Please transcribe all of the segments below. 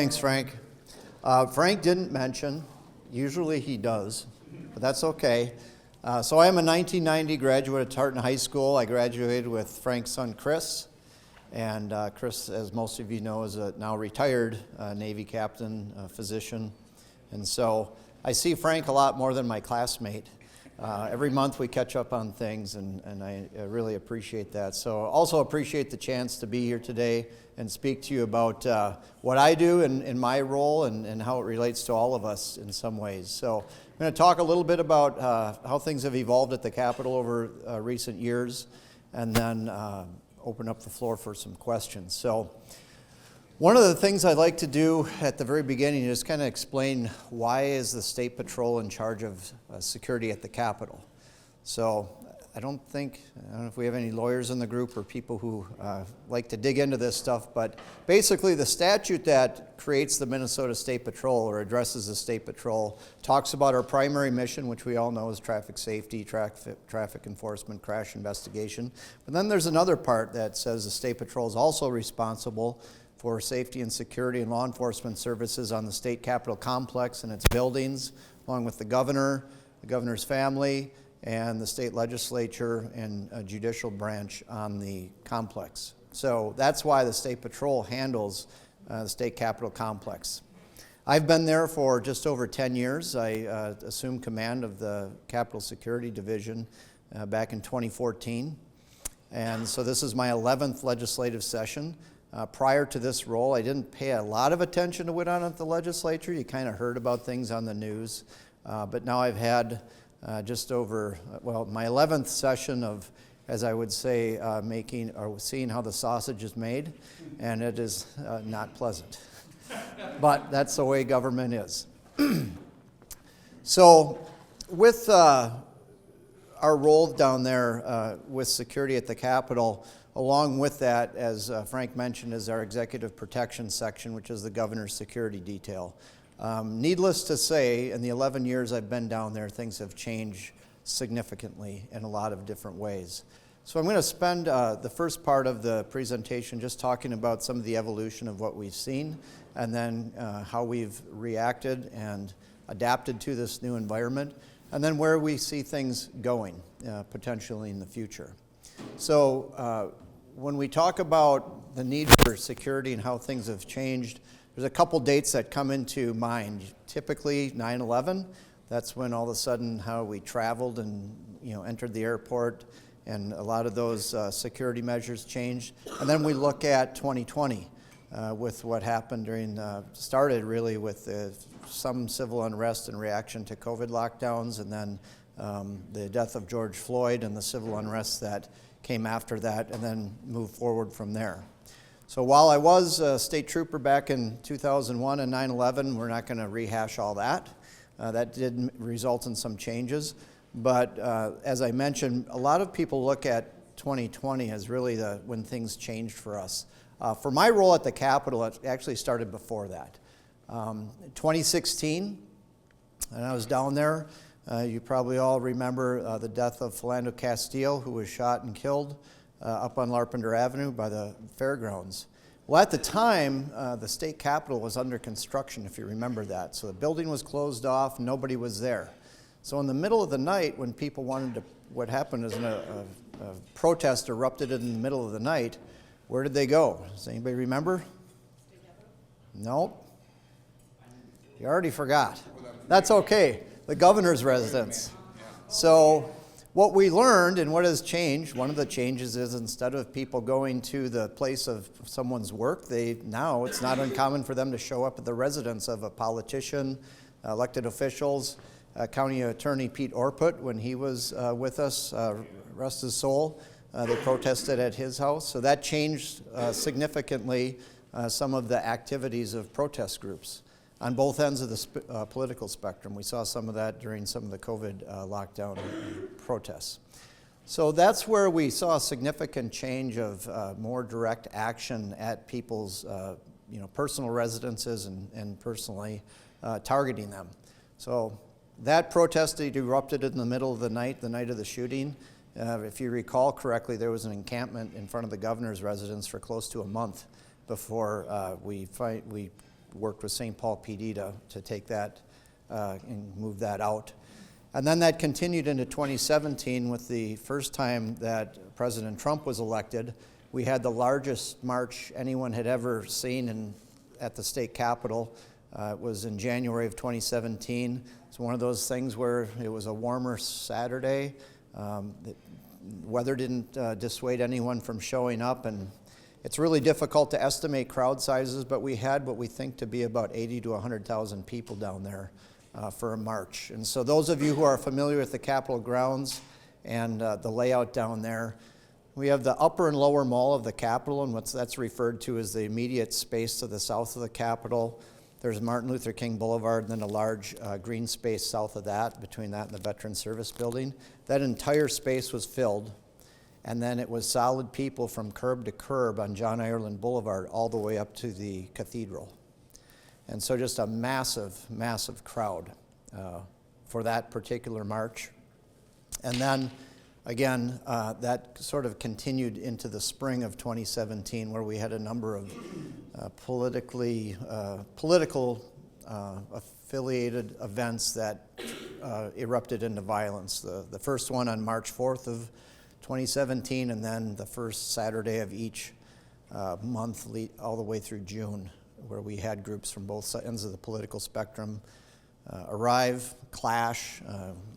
thanks, Frank. Frank didn't mention, usually he does, but that's okay. So I am a 1990 graduate of Tartan High School. I graduated with Frank's son, Chris. And Chris, as most of you know, is a now retired Navy captain, physician. And so I see Frank a lot more than my classmate. Every month we catch up on things, and I really appreciate that. So also appreciate the chance to be here today and speak to you about what I do in my role and how it relates to all of us in some ways. So I'm going to talk a little bit about how things have evolved at the Capitol over recent years, and then open up the floor for some questions. So one of the things I'd like to do at the very beginning is kind of explain why is the State Patrol in charge of security at the Capitol. So I don't know if we have any lawyers in the group or people who like to dig into this stuff, but basically the statute that creates the Minnesota State Patrol or addresses the State Patrol talks about our primary mission, which we all know is traffic safety, traffic enforcement, crash investigation. But then there's another part that says the State Patrol is also responsible for safety and security and law enforcement services on the state capitol complex and its buildings, along with the governor, the governor's family, and the state legislature and judicial branch on the complex. So that's why the State Patrol handles the state capitol complex. I've been there for just over 10 years. I assumed command of the Capitol Security Division back in 2014. And so this is my 11th legislative session. Prior to this role, I didn't pay a lot of attention to what went on at the legislature. You kind of heard about things on the news. But now I've had just over, my 11th session of, as I would say, making or seeing how the sausage is made, and it is not pleasant. But that's the way government is. So with our role down there with security at the Capitol, along with that, as Frank mentioned, is our executive protection section, which is the governor's security detail. Needless to say, in the 11 years I've been down there, things have changed significantly in a lot of different ways. So I'm going to spend the first part of the presentation just talking about some of the evolution of what we've seen, and then how we've reacted and adapted to this new environment, and then where we see things going potentially in the future. So when we talk about the need for security and how things have changed, there's a couple dates that come into mind. Typically 9/11, that's when all of a sudden how we traveled and entered the airport, and a lot of those security measures changed. And then we look at 2020 with what happened started really with some civil unrest in reaction to COVID lockdowns, and then the death of George Floyd and the civil unrest that came after that, and then moved forward from there. So while I was a state trooper back in 2001 and 9/11, we're not going to rehash all that. That did result in some changes. But as I mentioned, a lot of people look at 2020 as really when things changed for us. For my role at the Capitol, it actually started before that. 2016, and I was down there. You probably all remember the death of Philando Castile, who was shot and killed up on Larpenteur Avenue by the fairgrounds. Well, at the time, the state capitol was under construction, if you remember that. So the building was closed off, nobody was there. So in the middle of the night, when people what happened is a protest erupted in the middle of the night. Where did they go? Does anybody remember? Nope. You already forgot. That's okay. The governor's residence. So what we learned and what has changed, one of the changes is instead of people going to the place of someone's work, now it's not uncommon for them to show up at the residence of a politician, elected officials. County Attorney Pete Orput, when he was with us, rest his soul, they protested at his house. So that changed significantly some of the activities of protest groups on both ends of the political spectrum. We saw some of that during some of the COVID lockdown protests. So that's where we saw a significant change of more direct action at people's personal residences and personally targeting them. So that protest erupted in the middle of the night of the shooting. If you recall correctly, there was an encampment in front of the governor's residence for close to a month before we worked with St. Paul PD to take that and move that out. And then that continued into 2017 with the first time that President Trump was elected. We had the largest march anyone had ever seen at the state capitol. It was in January of 2017. It's one of those things where it was a warmer Saturday. The weather didn't dissuade anyone from showing up, and it's really difficult to estimate crowd sizes, but we had what we think to be about 80 to 100,000 people down there for a march. And so those of you who are familiar with the Capitol grounds and the layout down there, we have the upper and lower mall of the Capitol, and that's referred to as the immediate space to the south of the Capitol. There's Martin Luther King Boulevard, and then a large green space south of that, between that and the Veterans Service Building. That entire space was filled, and then it was solid people from curb to curb on John Ireland Boulevard all the way up to the cathedral. And so just a massive, massive crowd for that particular march. And then, again, that sort of continued into the spring of 2017, where we had a number of political affiliated events that erupted into violence. The first one on March 4th of 2017, and then the first Saturday of each month all the way through June, where we had groups from both ends of the political spectrum arrive, clash,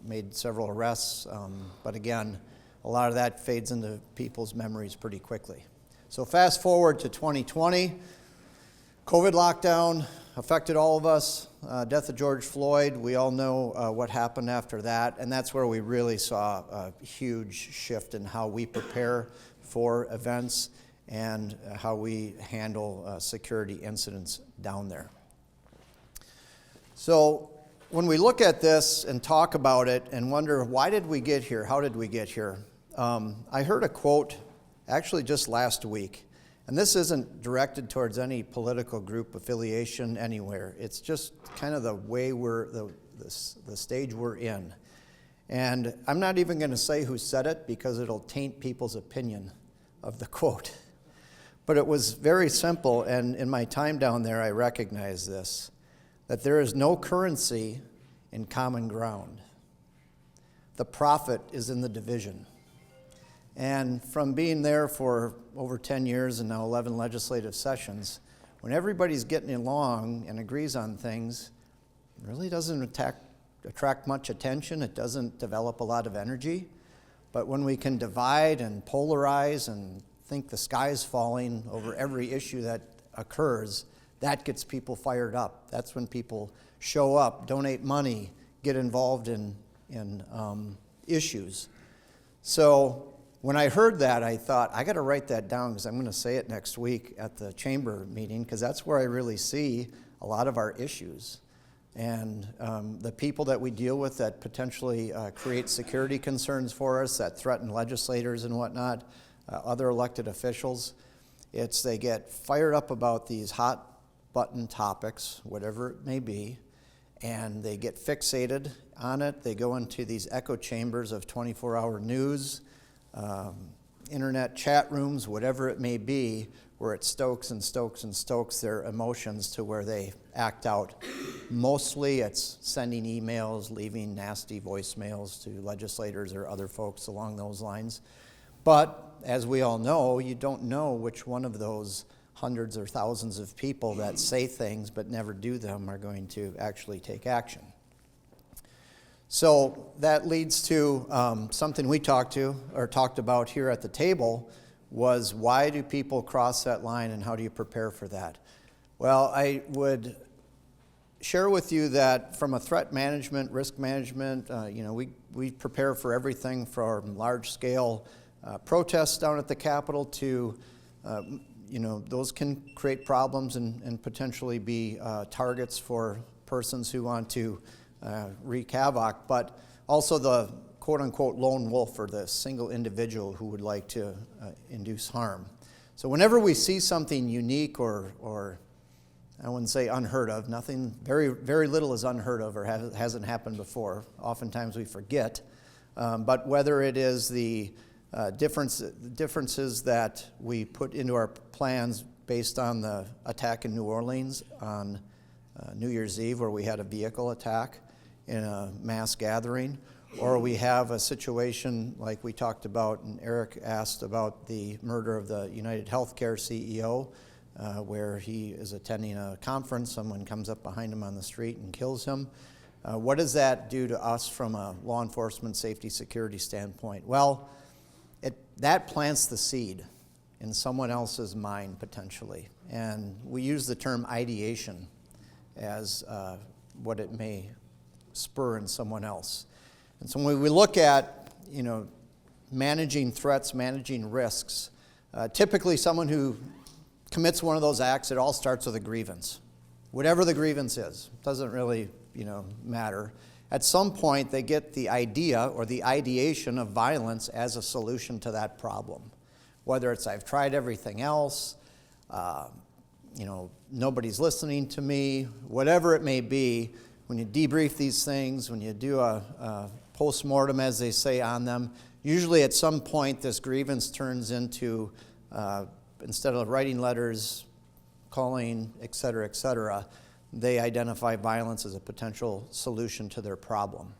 made several arrests, but again, a lot of that fades into people's memories pretty quickly. So fast forward to 2020, COVID lockdown affected all of us, death of George Floyd, we all know what happened after that, and that's where we really saw a huge shift in how we prepare for events and how we handle security incidents down there. So when we look at this and talk about it and wonder, why did we get here? How did we get here? I heard a quote actually just last week, and this isn't directed towards any political group affiliation anywhere. It's just kind of the way the stage we're in. And I'm not even going to say who said it because it'll taint people's opinion of the quote. But it was very simple, and in my time down there, I recognized this, that there is no currency in common ground. The profit is in the division. And from being there for over 10 years and now 11 legislative sessions, when everybody's getting along and agrees on things, it really doesn't attract much attention. It doesn't develop a lot of energy. But when we can divide and polarize and think the sky's falling over every issue that occurs, that gets people fired up. That's when people show up, donate money, get involved in issues. So when I heard that, I thought, I got to write that down because I'm going to say it next week at the chamber meeting, because that's where I really see a lot of our issues. And the people that we deal with that potentially create security concerns for us, that threaten legislators and whatnot, other elected officials, they get fired up about these hot button topics, whatever it may be, and they get fixated on it. They go into these echo chambers of 24-hour news, internet chat rooms, whatever it may be, where it stokes and stokes and stokes their emotions to where they act out. Mostly it's sending emails, leaving nasty voicemails to legislators or other folks along those lines. But as we all know, you don't know which one of those hundreds or thousands of people that say things but never do them are going to actually take action. So that leads to something we talked about here at the table, was why do people cross that line and how do you prepare for that? Well, I would share with you that from a threat management, risk management, we prepare for everything from large-scale protests down at the Capitol to, those can create problems and potentially be targets for persons who want to wreak havoc, but also the quote-unquote lone wolf, or the single individual who would like to induce harm. So whenever we see something unique or I wouldn't say unheard of, nothing, very, very little is unheard of or hasn't happened before. Oftentimes we forget, but whether it is the differences that we put into our plans based on the attack in New Orleans on New Year's Eve where we had a vehicle attack in a mass gathering, or we have a situation like we talked about, and Eric asked about the murder of the United Healthcare CEO, where he is attending a conference, someone comes up behind him on the street and kills him. What does that do to us from a law enforcement safety security standpoint? Well, that plants the seed in someone else's mind potentially. And we use the term ideation as what it may spur in someone else. And so when we look at, managing threats, managing risks, typically someone who commits one of those acts, it all starts with a grievance. Whatever the grievance is, doesn't really, matter. At some point, they get the idea or the ideation of violence as a solution to that problem. Whether it's I've tried everything else, nobody's listening to me, whatever it may be, when you debrief these things, when you do a post-mortem, as they say, on them, usually at some point this grievance turns into, instead of writing letters, calling, et cetera, they identify violence as a potential solution to their problem.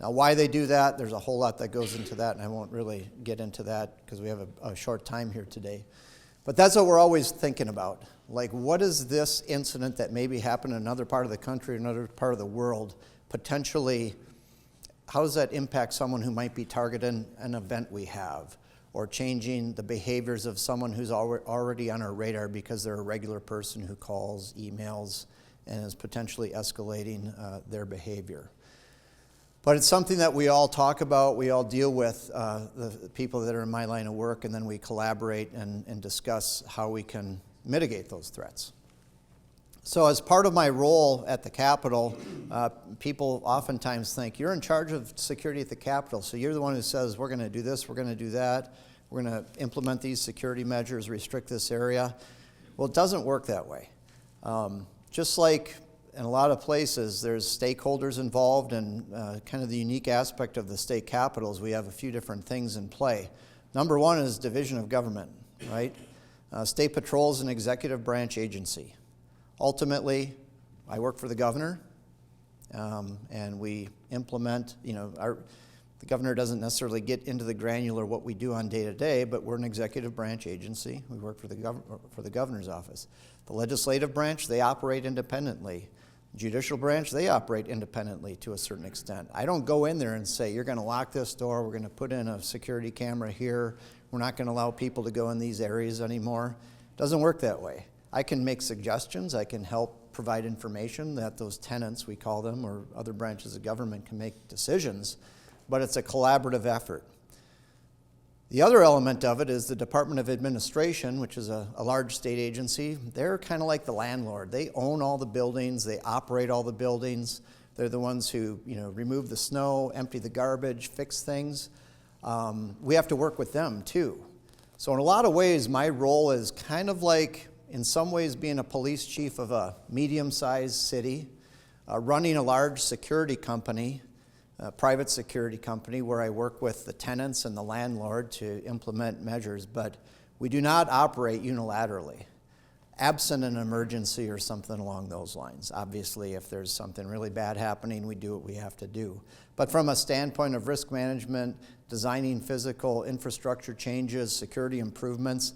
Now, why they do that, there's a whole lot that goes into that, and I won't really get into that because we have a short time here today. But that's what we're always thinking about. Like, what is this incident that maybe happened in another part of the country, another part of the world, potentially, how does that impact someone who might be targeting an event we have, or changing the behaviors of someone who's already on our radar because they're a regular person who calls, emails, and is potentially escalating their behavior. But it's something that we all talk about, we all deal with, the people that are in my line of work, and then we collaborate and discuss how we can mitigate those threats. So as part of my role at the Capitol, people oftentimes think, you're in charge of security at the Capitol, so you're the one who says, we're going to do this, we're going to do that, we're going to implement these security measures, restrict this area. Well, it doesn't work that way. Just like in a lot of places, there's stakeholders involved, and kind of the unique aspect of the state capitals, we have a few different things in play. Number one is division of government, right? State Patrol is an executive branch agency. Ultimately, I work for the governor, and we implement, the governor doesn't necessarily get into the granular what we do on day to day, but we're an executive branch agency. We work for the governor's office. The legislative branch, they operate independently. Judicial branch, they operate independently to a certain extent. I don't go in there and say, you're going to lock this door, we're going to put in a security camera here, we're not going to allow people to go in these areas anymore. It doesn't work that way. I can make suggestions, I can help provide information that those tenants, we call them, or other branches of government can make decisions, but it's a collaborative effort. The other element of it is the Department of Administration, which is a large state agency. They're kind of like the landlord. They own all the buildings, they operate all the buildings. They're the ones who, remove the snow, empty the garbage, fix things. We have to work with them too. So in a lot of ways, my role is kind of like, in some ways, being a police chief of a medium-sized city, running a large security company, a private security company where I work with the tenants and the landlord to implement measures, but we do not operate unilaterally, absent an emergency or something along those lines. Obviously, if there's something really bad happening, we do what we have to do. But from a standpoint of risk management, designing physical infrastructure changes, security improvements,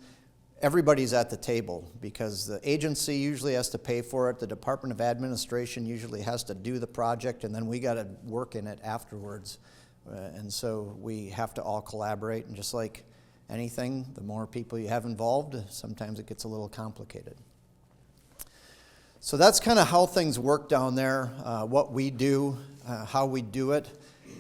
everybody's at the table because the agency usually has to pay for it. The Department of Administration usually has to do the project, and then we got to work in it afterwards. And so we have to all collaborate. And just like anything, the more people you have involved, sometimes it gets a little complicated. So that's kind of how things work down there, what we do, how we do it.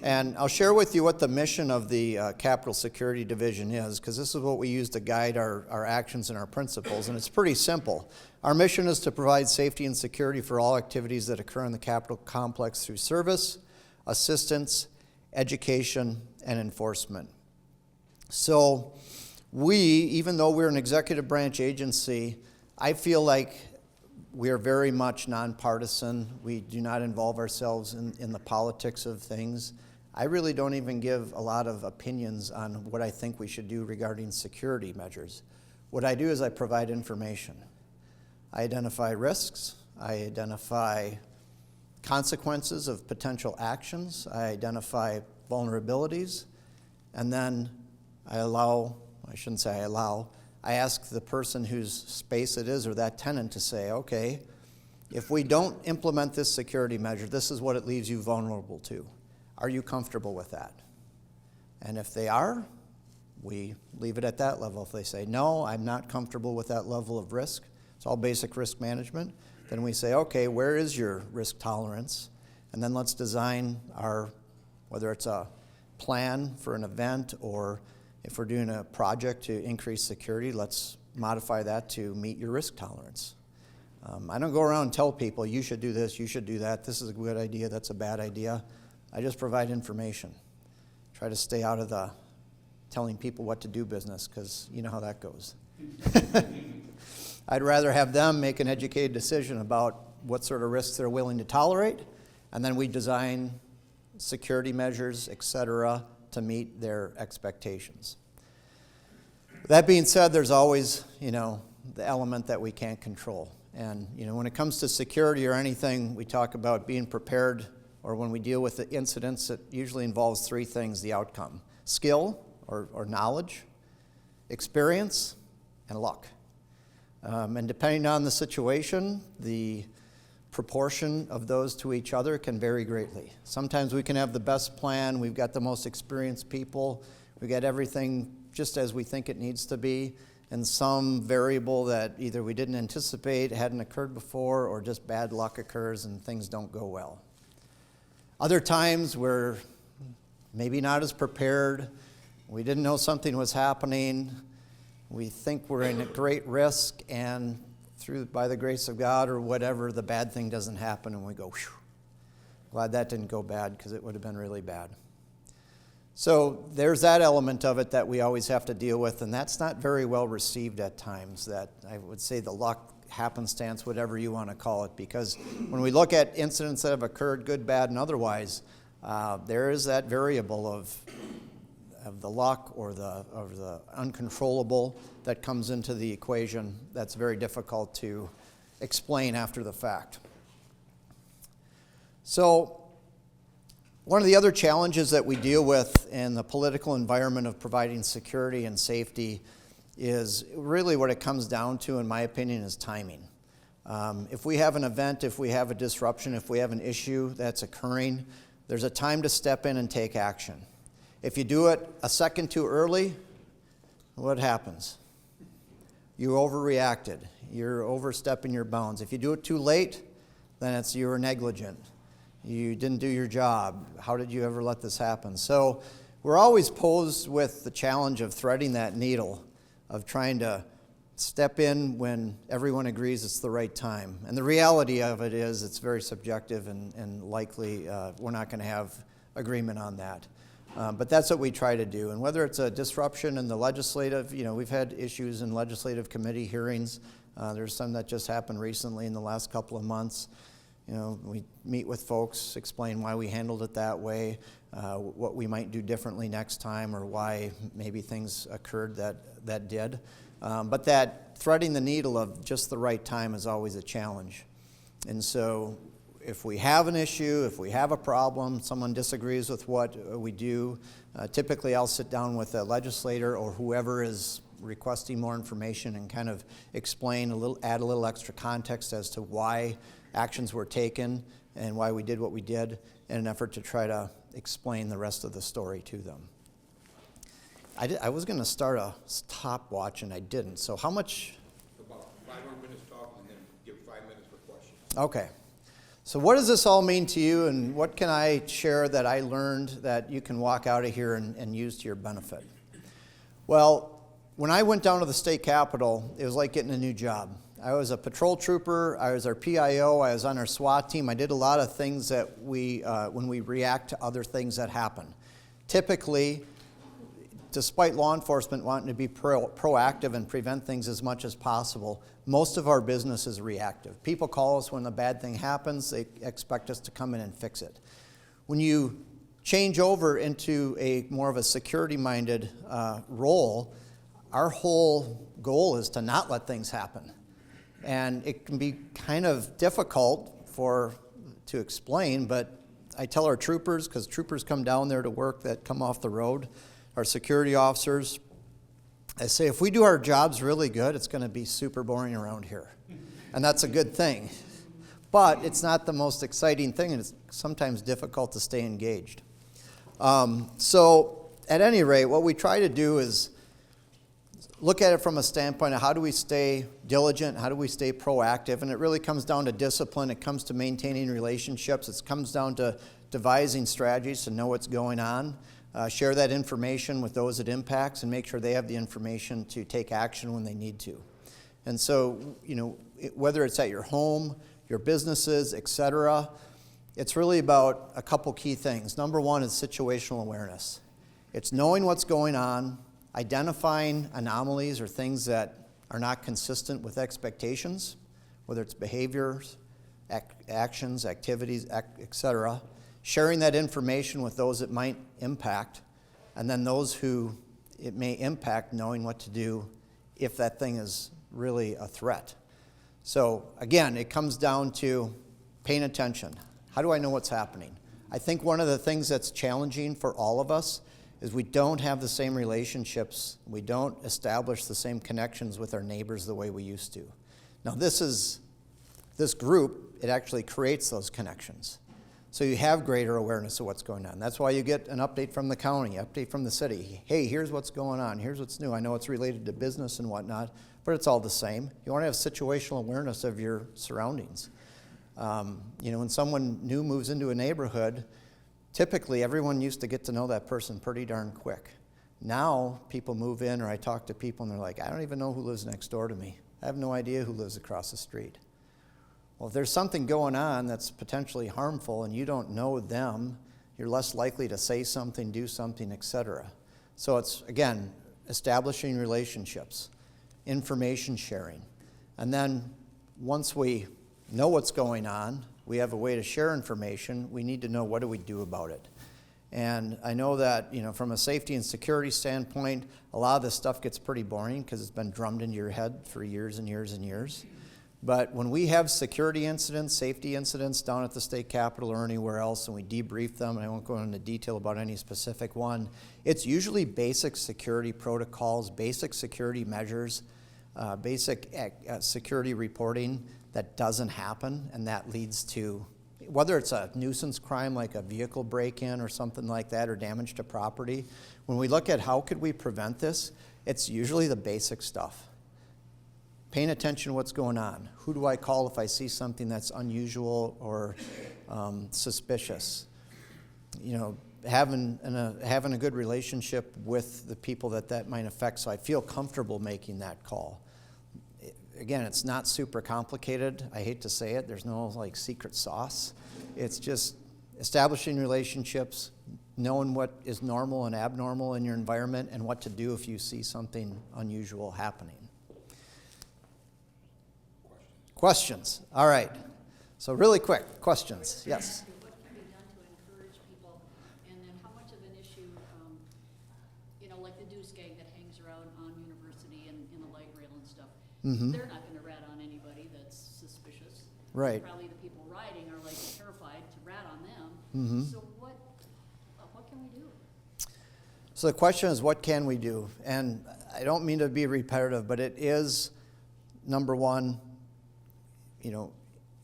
And I'll share with you what the mission of the Capitol Security Division is, because this is what we use to guide our actions and our principles, and it's pretty simple. Our mission is to provide safety and security for all activities that occur in the Capitol complex through service, assistance, education, and enforcement. So we, even though we're an executive branch agency, I feel like we are very much nonpartisan. We do not involve ourselves in the politics of things. I really don't even give a lot of opinions on what I think we should do regarding security measures. What I do is I provide information. I identify risks, I identify consequences of potential actions, I identify vulnerabilities, and then I ask the person whose space it is or that tenant to say, okay, if we don't implement this security measure, this is what it leaves you vulnerable to. Are you comfortable with that? And if they are, we leave it at that level. If they say, no, I'm not comfortable with that level of risk, it's all basic risk management, then we say, okay, where is your risk tolerance? And then let's design whether it's a plan for an event or if we're doing a project to increase security, let's modify that to meet your risk tolerance. I don't go around and tell people, you should do this, you should do that, this is a good idea, that's a bad idea. I just provide information. Try to stay out of the telling people what to do business, because you know how that goes. I'd rather have them make an educated decision about what sort of risks they're willing to tolerate, and then we design security measures, et cetera, to meet their expectations. That being said, there's always, the element that we can't control. And, when it comes to security or anything, we talk about being prepared, or when we deal with the incidents, it usually involves three things, the outcome: skill or knowledge, experience, and luck. And depending on the situation, the proportion of those to each other can vary greatly. Sometimes we can have the best plan, we've got the most experienced people, we got everything just as we think it needs to be, and some variable that either we didn't anticipate, hadn't occurred before, or just bad luck occurs and things don't go well. Other times we're maybe not as prepared, we didn't know something was happening, we think we're in a great risk, and by the grace of God or whatever, the bad thing doesn't happen, and we go, whew, glad that didn't go bad, because it would have been really bad. So there's that element of it that we always have to deal with, and that's not very well received at times, that I would say the luck, happenstance, whatever you want to call it, because when we look at incidents that have occurred, good, bad, and otherwise, there is that variable of the luck or the uncontrollable that comes into the equation that's very difficult to explain after the fact. So one of the other challenges that we deal with in the political environment of providing security and safety is really what it comes down to, in my opinion, is timing. If we have an event, if we have a disruption, if we have an issue that's occurring, there's a time to step in and take action. If you do it a second too early, what happens? You overreacted. You're overstepping your bounds. If you do it too late, then it's you were negligent. You didn't do your job. How did you ever let this happen? So we're always posed with the challenge of threading that needle, of trying to step in when everyone agrees it's the right time. And the reality of it is it's very subjective, and likely we're not going to have agreement on that. But that's what we try to do. And whether it's a disruption in the legislative, we've had issues in legislative committee hearings. There's some that just happened recently in the last couple of months. We meet with folks, explain why we handled it that way, what we might do differently next time, or why maybe things occurred that did. But that threading the needle of just the right time is always a challenge. And so if we have an issue, if we have a problem, someone disagrees with what we do, typically I'll sit down with a legislator or whoever is requesting more information and kind of explain add a little extra context as to why actions were taken and why we did what we did, in an effort to try to explain the rest of the story to them. I was going to start a stopwatch and I didn't. So how much? About 5 more minutes talking and then give 5 minutes for questions. Okay. So what does this all mean to you, and what can I share that I learned that you can walk out of here and use to your benefit? Well, when I went down to the state capitol, it was like getting a new job. I was a patrol trooper, I was our PIO, I was on our SWAT team. I did a lot of things that when we react to other things that happen. Typically, despite law enforcement wanting to be proactive and prevent things as much as possible, most of our business is reactive. People call us when a bad thing happens, they expect us to come in and fix it. When you change over into a more of a security-minded role, our whole goal is to not let things happen. And it can be kind of difficult to explain, but I tell our troopers, because troopers come down there to work that come off the road, our security officers, I say, if we do our jobs really good, it's going to be super boring around here. And that's a good thing. But it's not the most exciting thing, and it's sometimes difficult to stay engaged. So at any rate, what we try to do is look at it from a standpoint of how do we stay diligent, how do we stay proactive, and it really comes down to discipline, it comes to maintaining relationships, it comes down to devising strategies to know what's going on, share that information with those it impacts, and make sure they have the information to take action when they need to. And so, whether it's at your home, your businesses, etc., it's really about a couple key things. Number one is situational awareness. It's knowing what's going on, identifying anomalies or things that are not consistent with expectations, whether it's behaviors, actions, activities, etc., sharing that information with those it might impact, and then those who it may impact knowing what to do if that thing is really a threat. So again, it comes down to paying attention. How do I know what's happening? I think one of the things that's challenging for all of us is we don't have the same relationships. We don't establish the same connections with our neighbors the way we used to. Now this group, it actually creates those connections. So you have greater awareness of what's going on. That's why you get an update from the county, update from the city. Hey, here's what's going on. Here's what's new. I know it's related to business and whatnot, but it's all the same. You want to have situational awareness of your surroundings. When someone new moves into a neighborhood, typically everyone used to get to know that person pretty darn quick. Now people move in, or I talk to people and they're like, I don't even know who lives next door to me. I have no idea who lives across the street. Well, if there's something going on that's potentially harmful and you don't know them, you're less likely to say something, do something, etc. So it's, again, establishing relationships, information sharing. And then once we know what's going on, we have a way to share information, we need to know what do we do about it. And I know that, from a safety and security standpoint, a lot of this stuff gets pretty boring because it's been drummed into your head for years and years and years. But when we have security incidents, safety incidents down at the state capitol or anywhere else, and we debrief them, and I won't go into detail about any specific one, it's usually basic security protocols, basic security measures, basic security reporting that doesn't happen, and that leads to, whether it's a nuisance crime like a vehicle break-in or something like that, or damage to property, when we look at how could we prevent this, it's usually the basic stuff. Paying attention to what's going on. Who do I call if I see something that's unusual or suspicious? Having a good relationship with the people that might affect, so I feel comfortable making that call. Again, it's not super complicated. I hate to say it. There's no secret sauce. It's just establishing relationships, knowing what is normal and abnormal in your environment, and what to do if you see something unusual happening. Questions? All right. So really quick, questions. Yes? What can be done to encourage people? And then how much of an issue, like the Deuce gang that hangs around on University and in the light rail and stuff, they're not going to rat on anybody that's suspicious. Right. Probably the people riding are terrified to rat on them. So what can we do? So the question is, what can we do? And I don't mean to be repetitive, but it is, number one,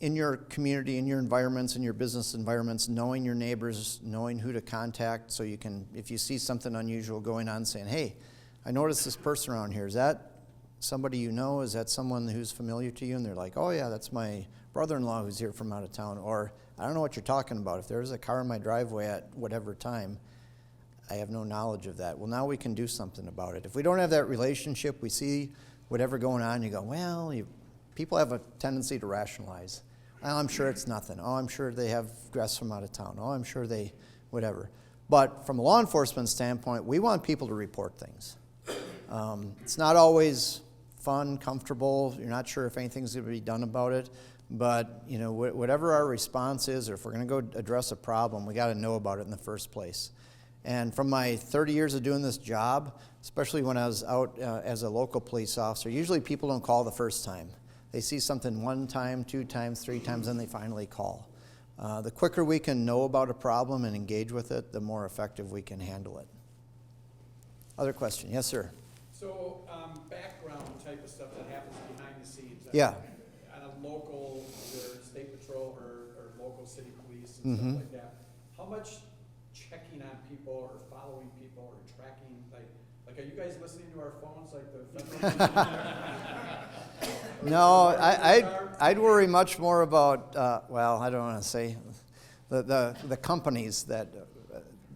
in your community, in your environments, in your business environments, knowing your neighbors, knowing who to contact, so you can, if you see something unusual going on, saying, hey, I noticed this person around here. Is that somebody you know? Is that someone who's familiar to you? And they're like, oh yeah, that's my brother-in-law who's here from out of town. Or, I don't know what you're talking about. If there's a car in my driveway at whatever time, I have no knowledge of that. Well, now we can do something about it. If we don't have that relationship, we see whatever going on, you go, well, people have a tendency to rationalize. Well, I'm sure it's nothing. Oh, I'm sure they have guests from out of town. Oh, I'm sure they, whatever. But from a law enforcement standpoint, we want people to report things. It's not always fun, comfortable. You're not sure if anything's going to be done about it. But, whatever our response is, or if we're going to go address a problem, we got to know about it in the first place. And from my 30 years of doing this job, especially when I was out as a local police officer, usually people don't call the first time. They see something one time, 2 times, 3 times, and they finally call. The quicker we can know about a problem and engage with it, the more effective we can handle it. Other question? Yes, sir. So, background type of stuff that happens behind the scenes. Yeah. On a local, either state patrol or local city police and stuff like that. How much checking on people or following people or tracking, like are you guys listening to our phones like the federal? No, I'd worry much more about, well, I don't want to say, the companies that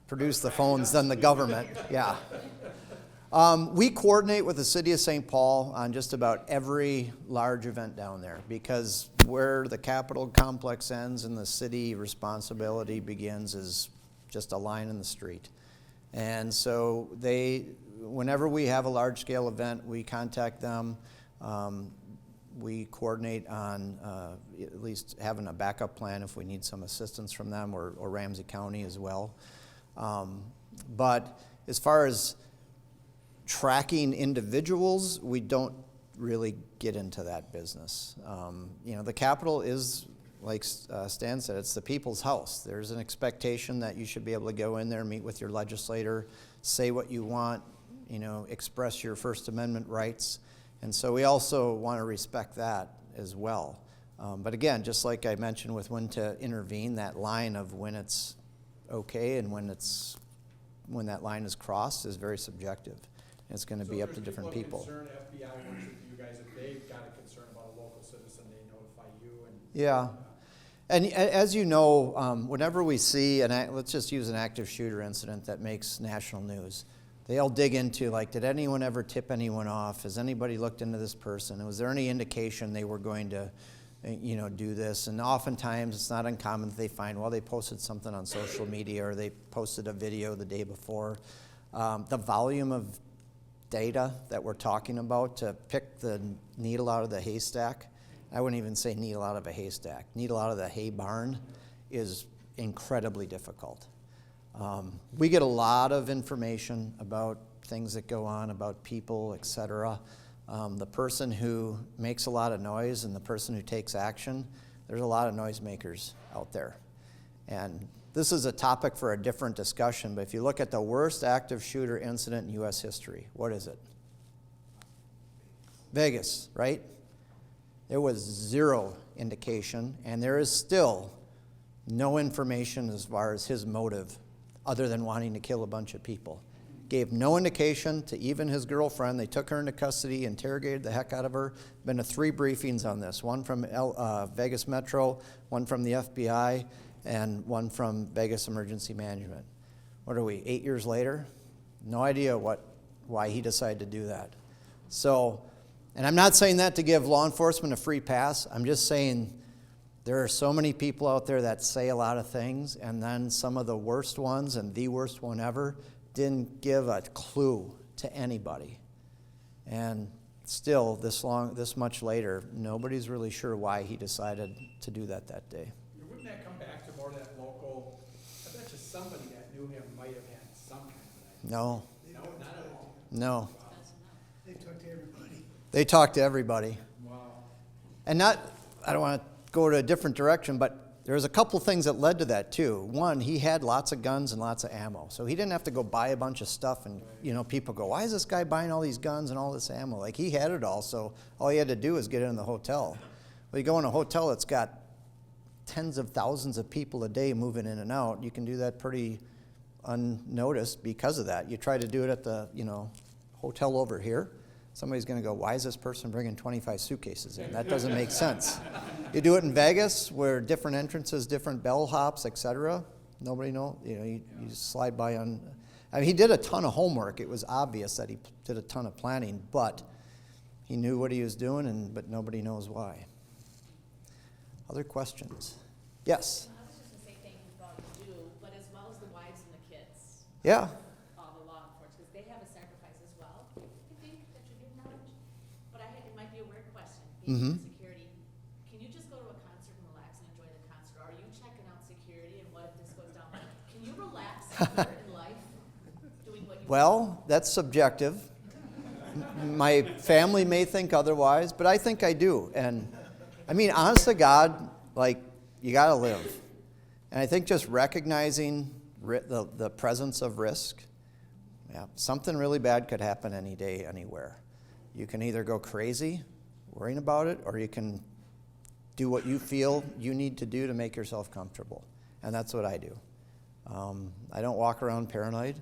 produce the phones than the government. Yeah. We coordinate with the city of St. Paul on just about every large event down there because where the Capitol complex ends and the city responsibility begins is just a line in the street. And so whenever we have a large-scale event, we contact them. We coordinate on at least having a backup plan if we need some assistance from them or Ramsey County as well. But as far as tracking individuals, we don't really get into that business. The Capitol is, like Stan said, it's the people's house. There's an expectation that you should be able to go in there, meet with your legislator, say what you want, express your First Amendment rights. And so we also want to respect that as well. But again, just like I mentioned with when to intervene, that line of when it's okay and when that line is crossed is very subjective. It's going to be up to different people. So if there's people concerned, FBI works with you guys, if they've got a concern about a local citizen, they notify you and... Yeah. And as you know, whenever we see, let's just use an active shooter incident that makes national news, they'll dig into, like, did anyone ever tip anyone off? Has anybody looked into this person? Was there any indication they were going to, do this? And oftentimes, it's not uncommon that they find, well, they posted something on social media or they posted a video the day before. The volume of data that we're talking about to pick the needle out of the haystack, I wouldn't even say needle out of a haystack, needle out of the hay barn is incredibly difficult. We get a lot of information about things that go on, about people, etc. The person who makes a lot of noise and the person who takes action, there's a lot of noisemakers out there. And this is a topic for a different discussion, but if you look at the worst active shooter incident in U.S. history, what is it? Vegas, right? There was zero indication, and there is still no information as far as his motive other than wanting to kill a bunch of people. Gave no indication to even his girlfriend. They took her into custody, interrogated the heck out of her. Been to 3 briefings on this, one from Vegas Metro, one from the FBI, and one from Vegas Emergency Management. What are we, 8 years later? No idea why he decided to do that. So, and I'm not saying that to give law enforcement a free pass. I'm just saying there are so many people out there that say a lot of things, and then some of the worst ones, and the worst one ever, didn't give a clue to anybody. And still, this much later, nobody's really sure why he decided to do that day. Wouldn't that come back to more of that local, I bet you somebody that knew him might have had some kind of idea. No. No, not at all. No. They talk to everybody. They talk to everybody. Wow. And I don't want to go to a different direction, but there's a couple things that led to that too. One, he had lots of guns and lots of ammo. So he didn't have to go buy a bunch of stuff and, people go, why is this guy buying all these guns and all this ammo? Like, he had it all, so all he had to do was get in the hotel. Well, you go in a hotel that's got tens of thousands of people a day moving in and out, you can do that pretty unnoticed because of that. You try to do it at the, hotel over here. Somebody's going to go, why is this person bringing 25 suitcases in? That doesn't make sense. You do it in Vegas where different entrances, different bellhops, etc. Nobody knows. You slide by on. I mean, he did a ton of homework. It was obvious that he did a ton of planning, but he knew what he was doing, but nobody knows why. Other questions? Yes? I was just going to say thank you for all you do, but as well as the wives and the kids, Yeah. all the law enforcement, because they have a sacrifice as well, I think, that you give knowledge. But it might be a weird question, being in security. Can you just go to a concert and relax and enjoy the concert? Or are you checking out security and what if this goes down? Can you relax in life doing what you Well, that's subjective. My family may think otherwise, but I think I do. And I mean, honest to God, like, you got to live. And I think just recognizing the presence of risk, yeah, something really bad could happen any day, anywhere. You can either go crazy worrying about it, or you can do what you feel you need to do to make yourself comfortable. And that's what I do. I don't walk around paranoid,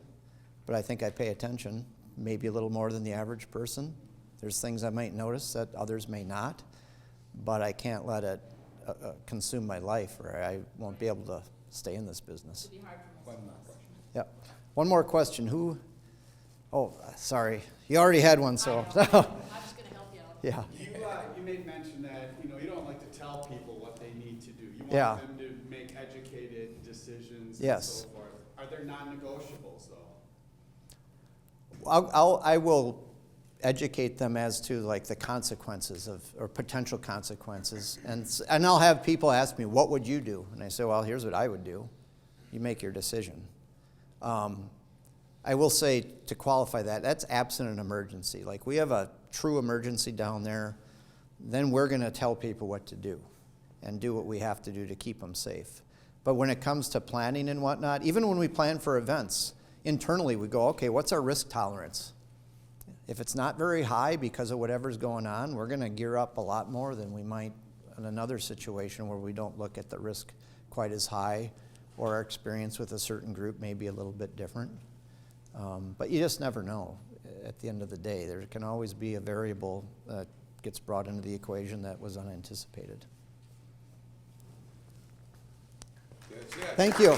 but I think I pay attention, maybe a little more than the average person. There's things I might notice that others may not, but I can't let it consume my life, or I won't be able to stay in this business. It'd be hard for most One of more us. question. Yep. One more question. Who? Oh, sorry. You already had one, so. I'm just gonna help you out. Yeah. You made mention that, you don't like to tell people what they need to do. You Yeah. want them to make educated decisions and Yes. so forth. Are there non-negotiables, though? I will educate them as to like the consequences or potential consequences, and I'll have people ask me, "What would you do?" And I say, "Well, here's what I would do. You make your decision." I will say, to qualify that, that's absent an emergency. Like, we have a true emergency down there, then we're going to tell people what to do and do what we have to do to keep them safe. But when it comes to planning and whatnot, even when we plan for events, internally we go, okay, what's our risk tolerance? If it's not very high because of whatever's going on, we're going to gear up a lot more than we might in another situation where we don't look at the risk quite as high, or our experience with a certain group may be a little bit different. But you just never know. At the end of the day, there can always be a variable that gets brought into the equation that was unanticipated. That's it. Thank you.